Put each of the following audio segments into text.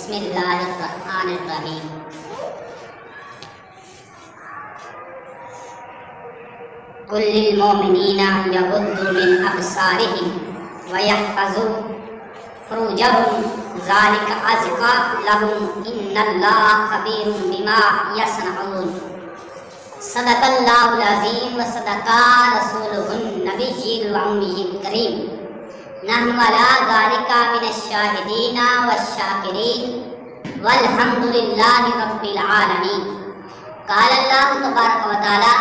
बिस्मिल्लाहिर्रहमानिर्रहीम। कुल लिल मोमिनीना यगुद्दू मिन अब्सारिहिम व यहफ़ज़ू फ़ुरूजहुम ज़ालिका अज़का लहुम इन्नल्लाहा ख़बीरुम बिमा यसनऊन। सदक़ल्लाहुल अज़ीम व सदक़ा रसूलुहुन नबिय्युल उम्मिय्युल करीम। नहनु अला ज़ालिका मिनश्शाहिदीना वश्शाकिरीन वल्हम्दुलिल्लाहि रब्बिल आलमीन। क़ाल अल्लाहु तबारक व तआला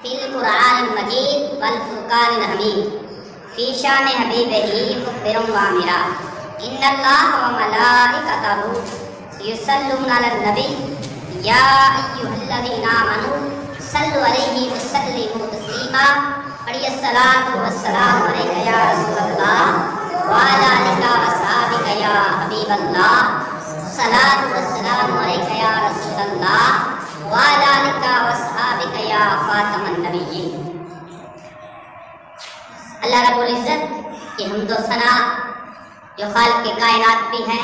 फिल कुरआनिल मजीद वल फ़ुरक़ानिल हमीद फ़ी शान हबीबिही मुख़बिरन व आमिरा। इन्नल्लाहा व मलाइकतहु युसल्लूना अलन नबी या अय्युहल्लज़ीना आमनू सल्लु अलैहि व सल्लिमू तस्लीमा। पढ़िए सलातु व सलामु अलैका या रसूलल्लाह व अला आलिका व अस्हाबिका या हबीबल्लाह। सलातु व सलामु अलैका या रसूलल्लाह व अला आलिका व अस्हाबिका या ख़ातमन नबिय्यीन। अल्लाह रब्बुल इज़्ज़त की हम्द व सना जो खालिक़ के कायनात भी है,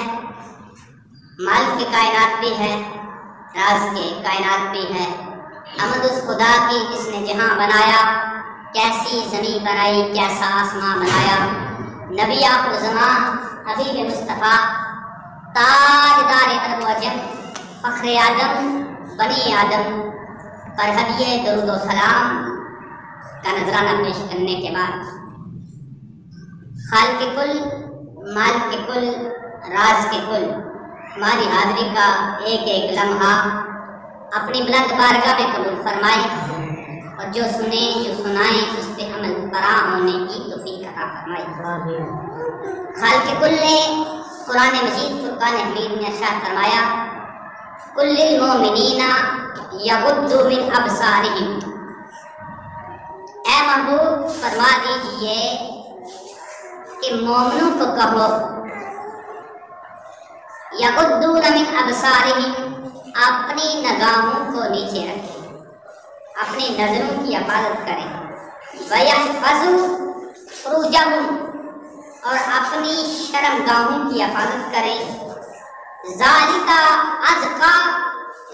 मालिक के कायनात भी है, राज़ के कायनात भी है। हम्द उस खुदा की जिसने जहां बनाया, कैसी ज़मीन बनाई, कैसा आसमां बनाया। नबी आखिर ज़मां हबीब मुस्तफ़ा ताजदार अरब व अजम फ़ख्र आदम बनी आदम पर हदिये दरूद व सलाम का नजराना पेश करने के बाद खालिक़ के कुल, मालिक के कुल, राज के कुल हमारी हाज़िरी का एक एक लम्हा अपनी बुलंद बारगाह में कबूल फरमाए और जो सुने जो सुनाए उस पे अमल परा होने की तौफीक अता फरमाए। खालिक़ के कुल ने कुरान मजीद फ़ुरक़ान हमीद में इरशाद फरमाया कुल लिल मोमिनीना यगुद्दू मिन अब्सारिहिम। ऐ महबूब फरमा दीजिए कि मोमिनों को कहो यगुद्दू मिन अब्सारिहिम, अपनी निगाहों को नीचे रखें, अपनी नजरों की हिफाजत करें। वयहफ़ज़ू फ़ुरूजहुम, और अपनी शर्मगाहों की हिफाजत करें। ज़ालिका अज़का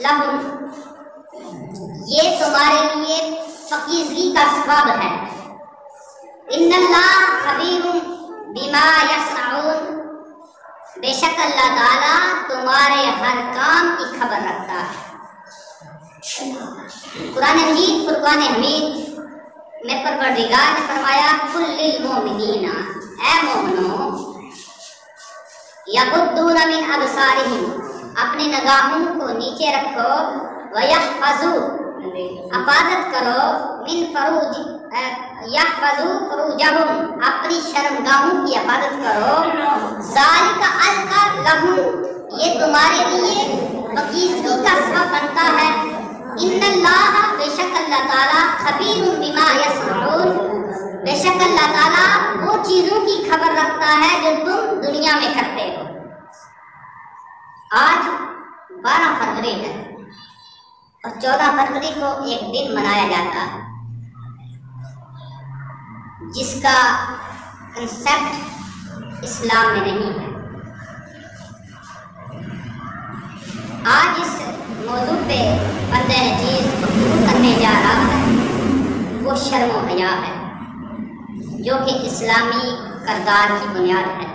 लहुम, ये तुम्हारे लिए फ़कीज़गी का सबब है। इन्नल्लाहा ख़बीरुम बिमा यसनऊन, बेशक अल्लाह ताला तुम्हारे हर काम की खबर रखता है। कुरान मजीद फ़ुरक़ान हमीद में परवरदिगार ने फरमाया कुल लिल मोमिनीना, ऐ मोमिनो यगुद्दूना मिन अब्सारिहिम, अपनी निगाहों को नीचे रखो। वयहफ़ज़ू, हिफाजत करो। मिन फरूज यहफ़ज़ू फ़ुरूजहुम, अपनी शर्मगाहों की हिफाजत करो। ज़ालिका अज़का लहुम, ये तुम्हारे लिए फ़कीज़गी का सबब बनता है। इन्नल्लाहा, बेशक अल्लाह ताला ख़बीरुम बिमा यसनऊन, बेशक अल्लाह ताला वो चीज़ों की खबर रखता है जो तुम दुनिया में करते हो। आज 12 फरवरी है और 14 फरवरी को एक दिन मनाया जाता है जिसका कंसेप्ट इस्लाम में नहीं है। आज इस मौजू पे बंदे चीज़ करने जा रहा है वो शर्म व हया है, जो कि इस्लामी किरदार की बुनियाद है।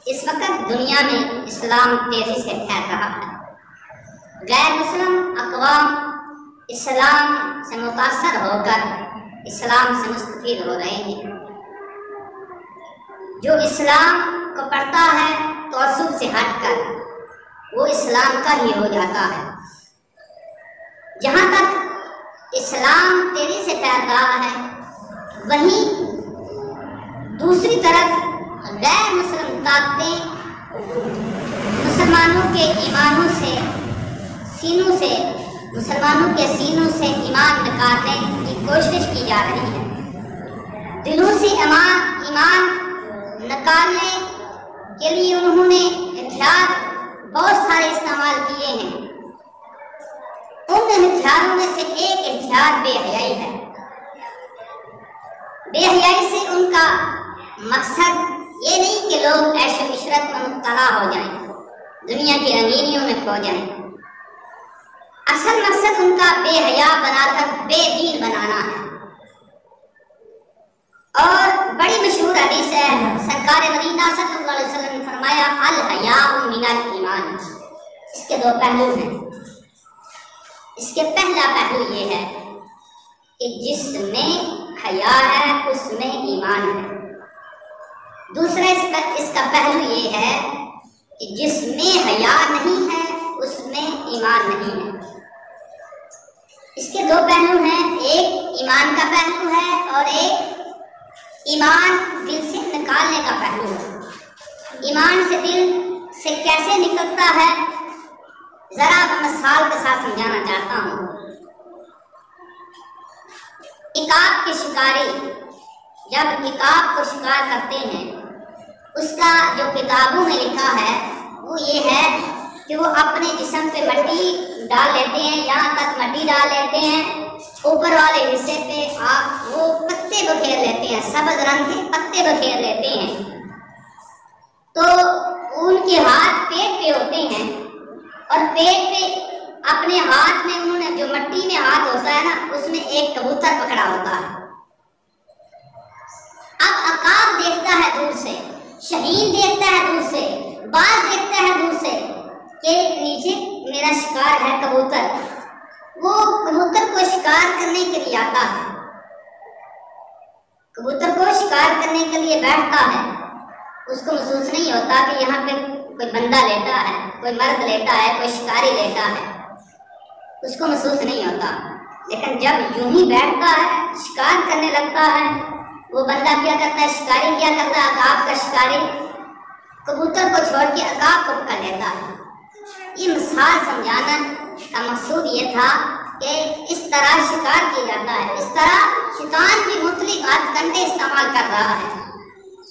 इस वक्त दुनिया में इस्लाम तेज़ी से फैल रहा है। गैर मुस्लिम अक़वाम इस्लाम से मुतासर होकर इस्लाम से मुस्तफ़ीद हो रहे हैं। जो इस्लाम को पढ़ता है तो असूल से हटकर वो इस्लाम का ही हो जाता है। जहाँ तक इस्लाम तेज़ी से फैल रहा है, वहीं दूसरी तरफ गैर मुस्लिम ताकतें मुसलमानों के ईमानों से, सीनों से, मुसलमानों के सीनों से ईमान निकालने की कोशिश की जा रही है। दिलों से ईमान निकालने के लिए उन्होंने हथियार बहुत सारे इस्तेमाल किए हैं। उन हथियारों में से एक हथियार बेहयाई है। बेहयाई से उनका मकसद ये नहीं कि लोग ऐशो इशरत में मुब्तला हो जाएं, दुनिया की रंगीनियों में खो जाएं। असल मकसद उनका बेहया बनाकर बेदीन बनाना है। और बड़ी मशहूर हदीस है, सरकार मदीना सल्लल्लाहु अलैहि वसल्लम ने फरमाया अल हयाउ मिनल ईमान। इसके दो पहलू हैं। इसके पहला पहलू ये है कि जिसमें हया है उसमें ईमान है। दूसरा इसका पहलू ये है कि जिसमें हया नहीं है उसमें ईमान नहीं है। इसके दो पहलू हैं, एक ईमान का पहलू है और एक ईमान दिल से निकालने का पहलू है। ईमान से दिल से कैसे निकलता है, जरा मिसाल के साथ समझाना चाहता हूँ। इकाब के शिकारी जब इकाब को शिकार करते हैं, उसका जो किताबों में लिखा है वो ये है कि वो अपने जिस्म पे मट्टी डाल लेते हैं, यहाँ तक मट्टी डाल लेते हैं, ऊपर वाले हिस्से पे वो पत्ते बखेर लेते हैं, सबज रंग के पत्ते बखेर लेते हैं। तो उनके हाथ पेट पे होते हैं और पेट पे अपने हाथ में उन्होंने जो मट्टी में हाथ होता है ना, उसमें एक कबूतर पकड़ा होता है। अब अकाब देखता है दूर से, शहीन देखता है दूर से, बाज देखता है दूर से कि नीचे मेरा शिकार है कबूतर। वो कबूतर को शिकार करने के लिए आता है, कबूतर को शिकार करने के लिए बैठता है। उसको महसूस नहीं होता कि यहाँ पे कोई बंदा लेटा है, कोई मर्द लेटा है, कोई शिकारी लेटा है, उसको महसूस नहीं होता। लेकिन जब यूं ही बैठता है, शिकार करने लगता है, वो बंदा क्या करता है, शिकारी क्या करता है, अकाब का शिकारी कबूतर को छोड़ के अकाब को पकड़ लेता है। ये मिसाल समझाना का मकसूद ये था कि इस तरह शिकार किया जाता है। इस तरह शैतान भी मुख्तलिफ हथकंडे इस्तेमाल कर रहा है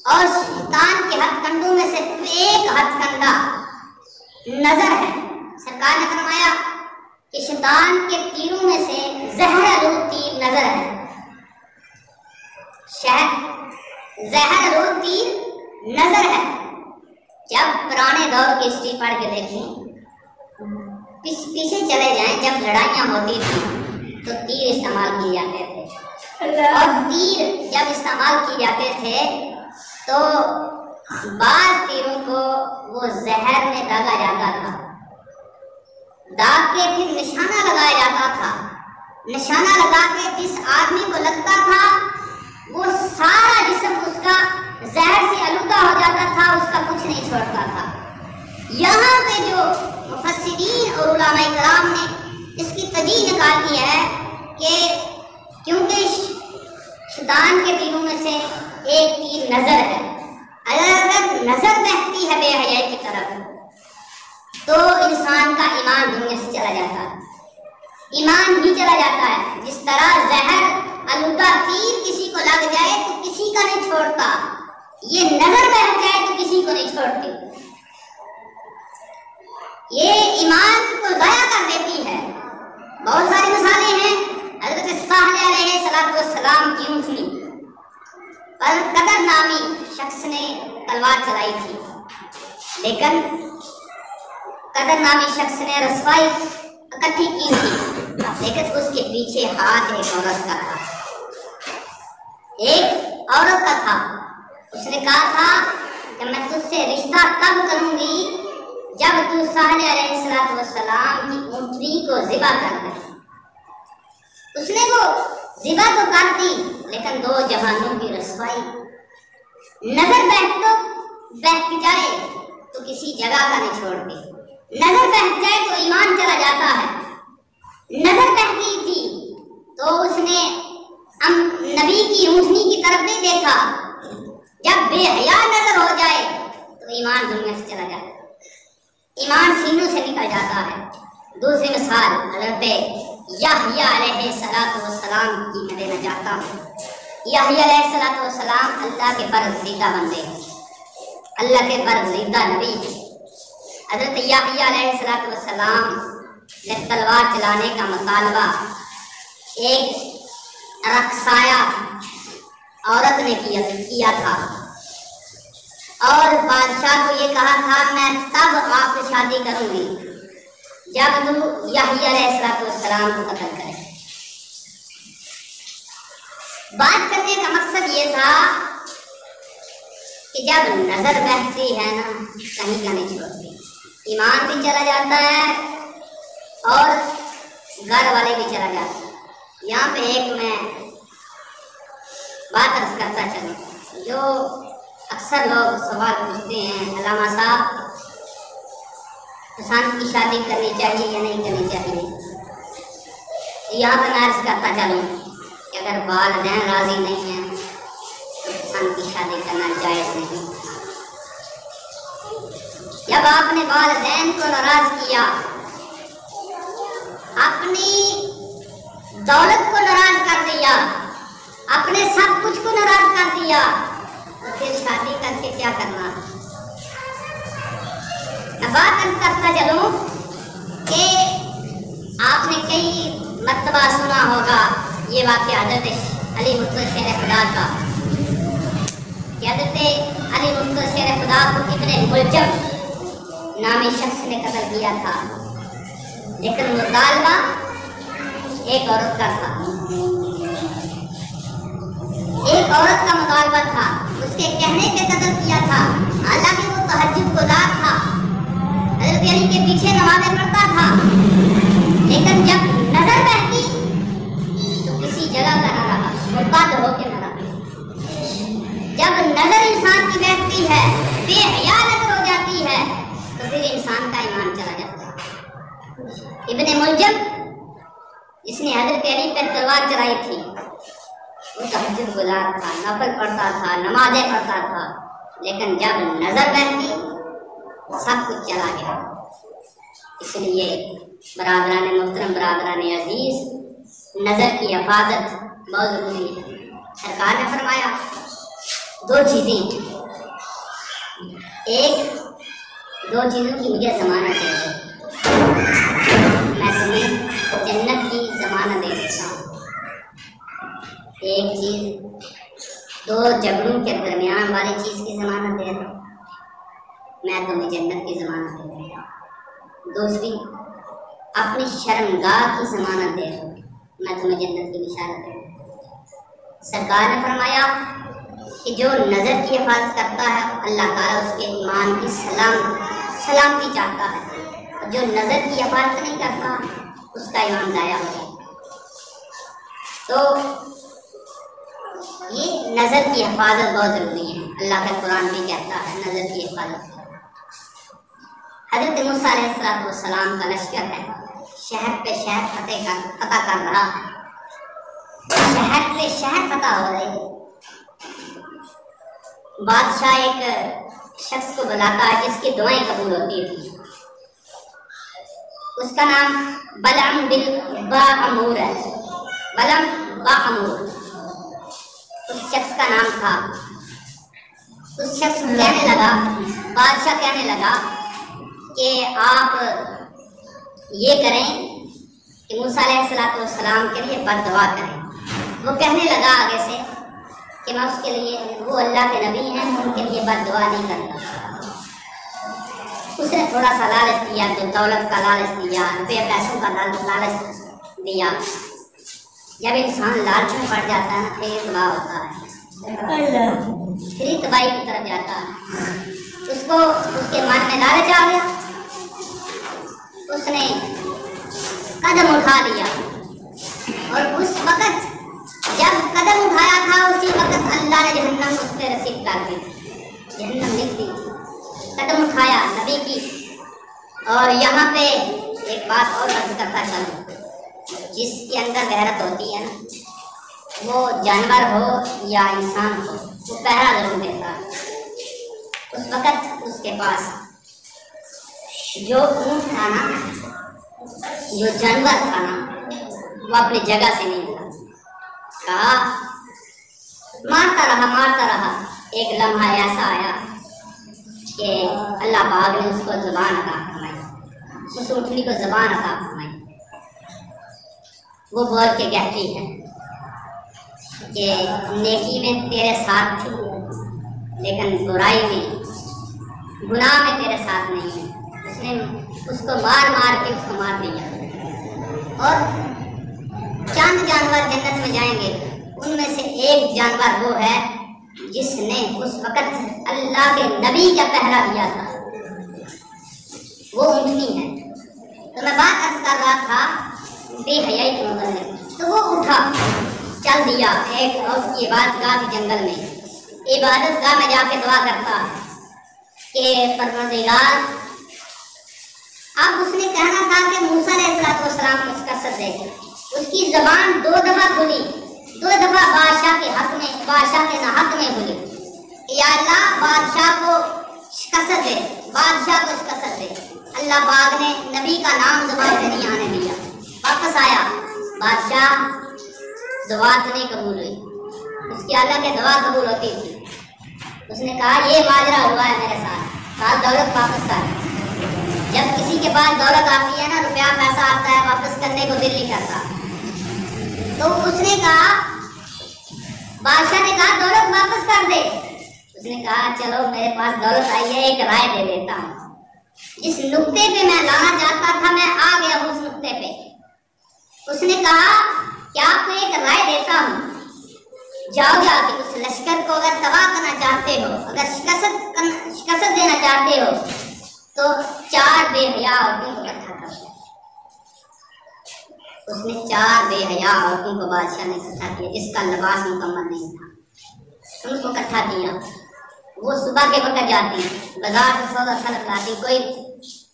और शैतान के हथकंडों में से एक हथकंडा नजर है। सरकार ने फरमाया कि शैतान के तीरों में से ज़हर-ए-लूत तीर नजर है। ज़हर-ए-लूत तीर नजर है। जब पुराने दौर की हिस्ट्री पढ़ के देखें, पीछे चले जाएं, जब लड़ाइयाँ होती थी तो तीर इस्तेमाल किए जाते थे। और तीर जब इस्तेमाल किए जाते थे तो बाज़ तीरों को वो जहर में दागा जाता था, दाग के फिर निशाना लगाया जाता था। निशाना लगा के जिस आदमी को लगता था वो सारा जिस्म उसका जहर से आलूदा हो जाता था, उसका कुछ नहीं छोड़ता था। यहाँ पे जो मुफस्सिरीन और उलमाए किराम ने इसकी तजीह निकाली है कि क्योंकि शैतान के तीरों में से एक तीर नजर है, अगर नजर बहती है बेहयाई की तरफ तो इंसान का ईमान दुनिया से चला जाता है, ईमान ही चला जाता है। जिस तरह जहर आलूदा तीर किसी को लग जाए तो किसी का नहीं छोड़ता, ये नजर बह जाए तो किसी को नहीं छोड़ती, ये ईमान को ज़ाया कर देती है। बहुत सारी मिसालें हैं। हज़रत सालेह अलैहिस्सलाम की ऊँटनी पर कदर नामी शख्स ने तलवार चलाई थी, लेकिन कदर नामी शख्स ने रस्वाई इकट्ठी की थी, लेकिन उसके पीछे हाथ एक औरत का था, एक औरत का था। उसने कहा था कि मैं तुझसे रिश्ता तब करूंगी जब तू सालेह अलैहिस्सलाम की ऊँटनी को ज़िबा कर दे। उसने वो ज़िबा तो कर दी, लेकिन दो जवानों की रस्वाई, नजर बहक जाए तो किसी जगह का नहीं छोड़ती, नजर बहक जाए तो ईमान चला जाता है। नजर बहकी थी तो उसने नबी की ऊँटनी की तरफ नहीं देखा। जब बेहया नजर हो जाए तो ईमान दुनिया से चला जाता है, ईमान सीनों से निकल जाता है। दूसरी मिसाल हज़रत याहया अलैहिस्सलाम की मैं देना चाहता हूँ। याहया अलैहिस्सलाम अल्लाह के बरगज़ीदा बंदे, अल्लाह के बरगज़ीदा नबी। हज़रत याहया अलैहिस्सलाम ने तलवार चलाने का मुतालबा एक रक्साया औरत ने किया था और बादशाह को ये कहा था मैं तब आपसे शादी करूंगी जब तू याह्या अलैहिस्सलाम को कत्ल करे। बात करने का मकसद ये था कि जब नजर बहती है ना, कहीं का नहीं छोड़ती, ईमान भी चला जाता है और घर वाले भी चला जाता है। यहाँ पे एक मैं बात अर्ज करता चलूँ, जो अक्सर लोग सवाल पूछते हैं, अल्लामा साहब इंसान की शादी करनी चाहिए या नहीं करनी चाहिए। यहाँ पर मैं अर्ज करता चलूँ कि अगर वालिदैन राजी नहीं हैं तो इंसान की शादी करना जायज़ नहीं। जब आपने वालिदैन को नाराज किया, अपनी दौलत को नाराज कर दिया, अपने सब कुछ को नाराज कर दिया, तो फिर शादी करके क्या करना। मैं बात करता चलूं कि आपने कई मर्तबा सुना होगा ये वाक़या हज़रत अली मुर्तज़ा शेर खुदा का, कि हज़रत अली मुर्तज़ा शेर खुदा को इब्ने मुलजम नामी शख्स ने कत्ल किया था, लेकिन मुतालबा एक औरत का था। एक औरत का मुतालबा था, उसके कहने पे कत्ल किया था। हालांकि वो तहज्जुद गुज़ार था, हज़रत अली के पीछे नमाज़ें पढ़ता था, लेकिन जब नजर बहती तो किसी जगह का न रहा, मुर्तद होके न रहा। जब नजर इंसान की बहती है, बेहया नजर हो जाती है, तो फिर इंसान का ईमान चला जाता है। इब्ने मुलजम जिसने हज़रत अली पर तलवार चलाई थी, वो तहज्जुद गुज़ार था, नफल पढ़ता था, नमाज़ें पढ़ता था, लेकिन जब नजर बहती सब कुछ चला गया। इसलिए बरादरान मोहतरम, बरादरान अजीज, नज़र की हिफाजत बहुत ज़रूरी है। सरकार ने फरमाया दो चीज़ें, एक दो चीज़ों की मुझे ज़मानत दे दो, मैं तुम्हें जन्नत की ज़मानत दे देता हूँ। एक चीज़, दो झगड़ों के दरमियान वाली चीज़ की ज़मानत दे दो, मैं तुम्हें जन्नत की ज़मानत दे देता हूँ। दूसरी, अपनी शर्मगाह की ज़मानत दे दो, मैं तुम्हें जन्नत की बिशारत दे दूँ। सरकार ने फरमाया कि जो नज़र की हिफाजत करता है, अल्लाह ताला उसके ईमान की सलामती चाहता है, और जो नज़र की हिफाजत नहीं करता उसका ईमान ज़ाया हो जाता। तो ये नज़र की हिफाजत बहुत ज़रूरी है। अल्लाह का कुरान भी कहता है नज़र की हिफाजत। हज़रत मूसा अलैहिस्सलाम का लश्कर है, शहर पे शहर फतह कर रहा है, शहर पे शहर फतह हो रही है। बादशाह एक शख्स को बुलाता है जिसकी दुआएं कबूल होती थी। उसका नाम बलअम बिन बाअमूर है, बलअम बाअमूर उस शख्स का नाम था। उस शख्स कहने लगा, बादशाह कहने लगा कि आप ये करें कि मूसा अलैहिस्सलाम के लिए बद्दुआ करें। वो कहने लगा आगे से कि मैं उसके लिए, वो अल्लाह के नबी हैं, उनके लिए बद्दुआ नहीं करता। उसने थोड़ा सा लालच दिया, जो दौलत का लालच दिया, रुपये पैसों का लालच दिया। जब इंसान लालच में पड़ जाता है ना, फिर तबाह होता है, फिर तबाही की तरफ जाता है। उसको उसके मन में लालच आ गया, उसने कदम उठा लिया, और उस वक़्त जब कदम उठाया था, उसी वक़्त अल्लाह ने जहन्नम उस पर रसीद कर दी, जहन्नम लिख दी। कदम उठाया नबी की। और यहाँ पे एक बात और अर्ज करता चलूँ, जिसके अंदर गैरत होती है ना, वो जानवर हो या इंसान हो, वो पहरा जरूर देता है। उस वक़्त उसके पास जो ऊँट था ना, जो जानवर था ना, वो अपनी जगह से नहीं था। कहा, मारता रहा। एक लम्हा ऐसा आया कि अल्लाह पाक ने उसको ज़ुबान अता फरमाई, उस ऊँटनी को ज़ुबान अता फरमाई। वो बोल के कहती है कि नेकी में तेरे साथ थी, लेकिन बुराई में, गुनाह में तेरे साथ नहीं है। उसने उसको मार मार के उसको मार दिया। और चंद जानवर जन्नत में जाएंगे, उनमें से एक जानवर वो है जिसने उस वक़्त अल्लाह के नबी का पहरा दिया था, वो ऊँटनी है। तो मैं बात अर्ज कर रहा था बेहयाई के मुताबिक, तो वो उठा चल दिया एक और उसकी इबादतगाह के जंगल में, इबादतगाह में जाके दुआ करता कि परवरदिगार, अब उसने कहना था कि मूसा अलैहिस्सलाम को कसरत दे। उसकी ज़बान 2 दफ़ा खुली, 2 दफ़ा बादशाह के हक में, बादशाह के ना हक में खुली, या अल्लाह बादशाह को शिकस्त दे, बादशाह को शिकस्त दे। अल्लाह पाक ने नबी का नाम ज़बान पे नहीं आने दिया। वापस आया, बादशाह दुआ तो नहीं कबूल हुई, उसकी अल्लाह के दुआ कबूल होती थी। उसने कहा ये माजरा हुआ है मेरे साथ, कहा दौलत वापस कर। जब किसी के पास दौलत आती है ना, रुपया पैसा आता है, वापस करने को दिल नहीं करता। तो उसने कहा, बादशाह ने कहा दौलत वापस कर दे। उसने कहा चलो मेरे पास दौलत आई है, एक राय दे देता हूँ। जिस नुक्ते पे मैं लाना चाहता था मैं आ गया हूँ उस नुक्ते पे। उसने कहा कि आपको एक राय देता हूँ, जाओ जाके उस लश्कर को अगर तबाह करना चाहते हो, अगर शिकस्त देना चाहते हो, तो 4 बेहया औरतों को इकट्ठा कर। उसने 4 बेहया औरतों को बादशाह ने इकट्ठा किया, जिसका लिबास मुकम्मल नहीं था, उनको इकट्ठा किया। वो सुबह के वक्त जाती, बाजार से सौदा सामान लाती, कोई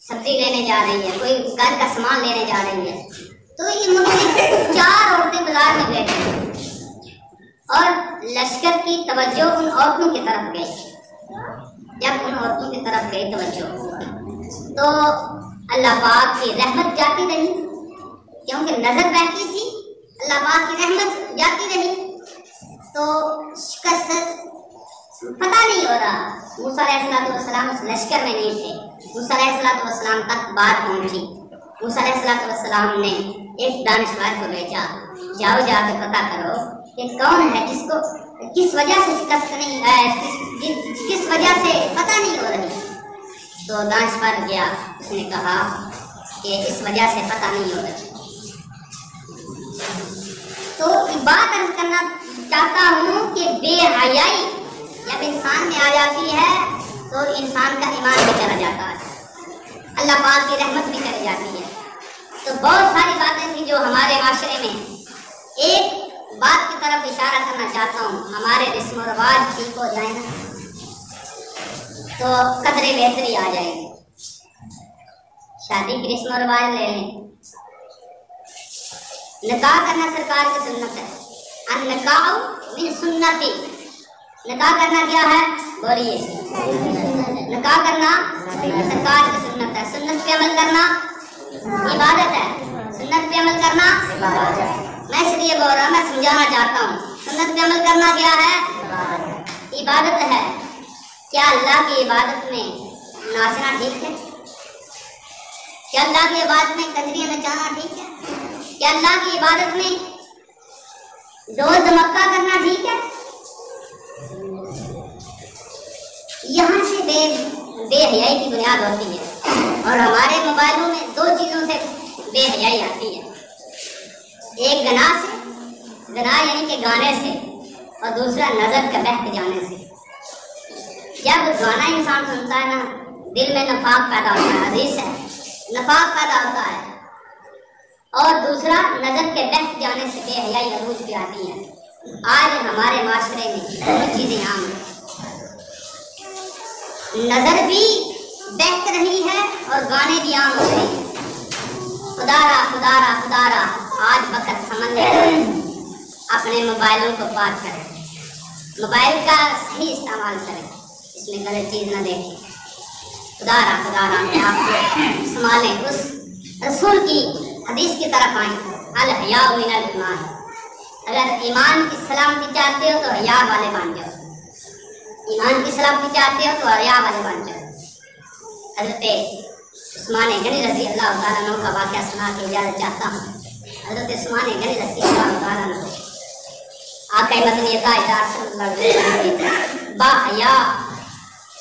सब्जी लेने जा रही है, कोई घर का सामान लेने जा रही है। तो ये 4 औरतें बाजार में बैठी और लश्कर की तवज्जो उन औरतों की तरफ गई। जब उन औरतों की तरफ गई तवज्जो, तो अल्लाह पाक की रहमत जाती रही, क्योंकि नजर बहती थी, अल्लाह पाक की रहमत जाती रही। तो शिकस्त पता नहीं हो रहा। मूसा अलैहिस्सलाम उस लश्कर में नहीं थे, मूसा अलैहिस्सलाम तक बात पहुंची। मूसा अलैहिस्सलाम ने एक दानिशवर को भेजा, जाओ जाके पता करो कि कौन है जिसको किस वजह से शिकस्त नहीं है, किस वजह से पता नहीं हो रही। तो दानिशवर गया, उसने कहा कि इस वजह से पता नहीं हो रही। तो बात अर्ज करना चाहता हूँ कि बेहयाई जब इंसान में आ जाती है तो इंसान का ईमान भी चला जाता है, अल्लाह पाक की रहमत भी चली जाती है। तो बहुत सारी बातें थी जो हमारे माशरे में, एक बात की तरफ इशारा करना चाहता हूँ, हमारे रस्म और रिवाज ठीक हो जाए ना तो कदरे बेहतरी आ जाएगी। शादी की रस्म और रिवाज ले लें, निकाह करना सरकार की सुन्नत है, अन-निकाह मिन सुन्नती। निकाह करना क्या है, बोलिए, निकाह करना सरकार की सुन्नत है। सुन्नत पे अमल करना इबादत है, सुन्नत पे अमल करना मैं इसलिए बोल रहा, मैं समझाना चाहता हूँ। सुन्नत पे अमल करना क्या है, इबादत है। क्या अल्लाह की इबादत में नाचना ठीक है? क्या अल्लाह की इबादत में कंजरियां नचाना ठीक है? क्या अल्लाह की इबादत में ढोल धमक्का करना ठीक है? यहाँ से बेहयाई की बुनियाद होती है। और हमारे मोबाइलों में 2 चीज़ों से बेहयाई आती है, एक गना से, गना यानी कि गाने से, और दूसरा नज़र का बहक जाने से। जब गाना इंसान सुनता है ना, दिल में नफाक पैदा होता है, हदीस है, नफाक पैदा होता है। और दूसरा नज़र के बहक जाने से बेहयाई अरूज भी आती है। आज हमारे माशरे में दोनों चीज़ें आम हैं, नजर भी बहक रही है और गाने भी आम हो रहे हैं। खुदारा खुदारा खुदारा, आज वक्त समझने अपने मोबाइलों को पार करें, मोबाइल का सही इस्तेमाल करें, इसमें गलत चीज़ ना देखें। खुदारा खुदारा आपको संभालें, उस रसूल की हदीस की तरफ आएँ, अल हया मिनल ईमान। अगर ईमान की सलामती चाहते हो तो हया वाले बन जाओ, ईमान की सलामती चाहते हो तो हया वाले बन जाओ। हज़रत उस्मान गनी रज़ी अल्लाह तआला अन्हु का वाक़या सुना के इजाज़त चाहता हूँ। हज़रत उस्मान गनी रज़ी अल्लाह तआला अन्हु आक़ा मदनी ताजदार सल्लल्लाहु अलैहि वसल्लम बाहया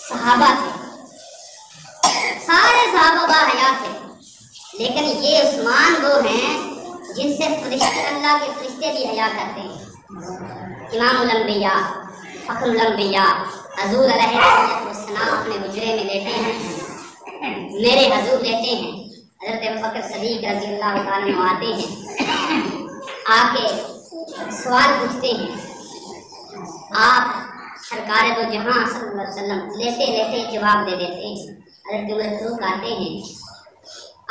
सहाबा थे, सारे सहाबा लेकिन ये उस्मान वो हैं जिनसे फरिश्ते, अल्लाह के फरिश्ते भी हया करते हैं। इमामुल अंबिया, फ़ख्रुल अंबिया हजूर अलैहिस्सलाम अपने हुजरे में लेटे हैं, मेरे हजूर लेटे हैं, हज़रत अबू बकर सदीक रज़ी अल्लाह तआला अन्हु आते हैं, आके सवाल पूछते हैं। आप सरकार दो जहां सल्लल्लाहु अलैहि वसल्लम लेटे लेटे जवाब दे देते हैं। हज़रत मसरूक आते हैं,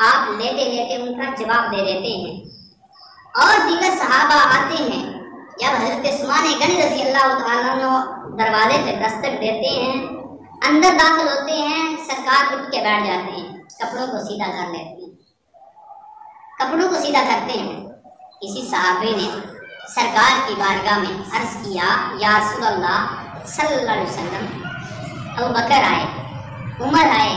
आप लेटे लेटे उनका जवाब दे देते हैं। और दीगर सहाबा आते हैं, जब हज़रत उस्मान गनी रज़ी अल्लाह तआला अन्हु दरवाजे पे दस्तक देते हैं, अंदर दाखिल होते हैं, सरकार उठ के बैठ जाते हैं, कपड़ों को सीधा कर लेते हैं, कपड़ों को सीधा करते हैं। किसी सहाबे ने सरकार की बारगाह में अर्ज किया, या रसूलल्लाह सल्लल्लाहु अलैहि वसल्लम, अबू बकर आए, उमर आए,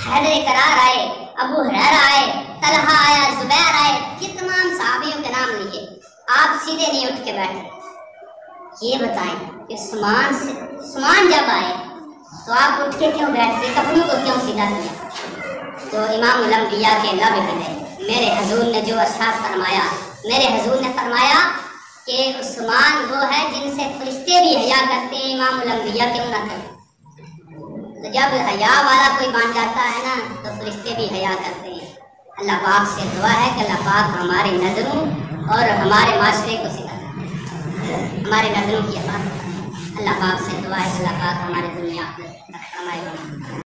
हैदर करार आए, अबू हुरैरा आए, तलहा आया, जुबैर आए, ये तमाम सहाबियों के नाम लिए, आप सीधे नहीं उठ के बैठे। ये बताएं कि उस्मान जब आए तो आप उठ के क्यों बैठते, कपड़ों को क्यों सीधा किया? तो इमामुल अंबिया के लब हिले। मेरे हजूर ने जो अरशाद फरमाया, मेरे हजूर ने फरमाया कि उस्मान वो है जिनसे फरिश्ते भी हया करते हैं, इमामुल अंबिया क्यों ना करें। तो जब हया वाला कोई बन जाता है ना, तो फरिश्ते भी हया करते हैं। अल्लाह पाक से दुआ है कि अल्लाह पाक हमारे नज़रों और हमारे माशरे को सिखा, हमारे नज़रों की हिफाजत। अल्लाह पाक से दुआ है, अल्लाह पाक हमारे दुनिया में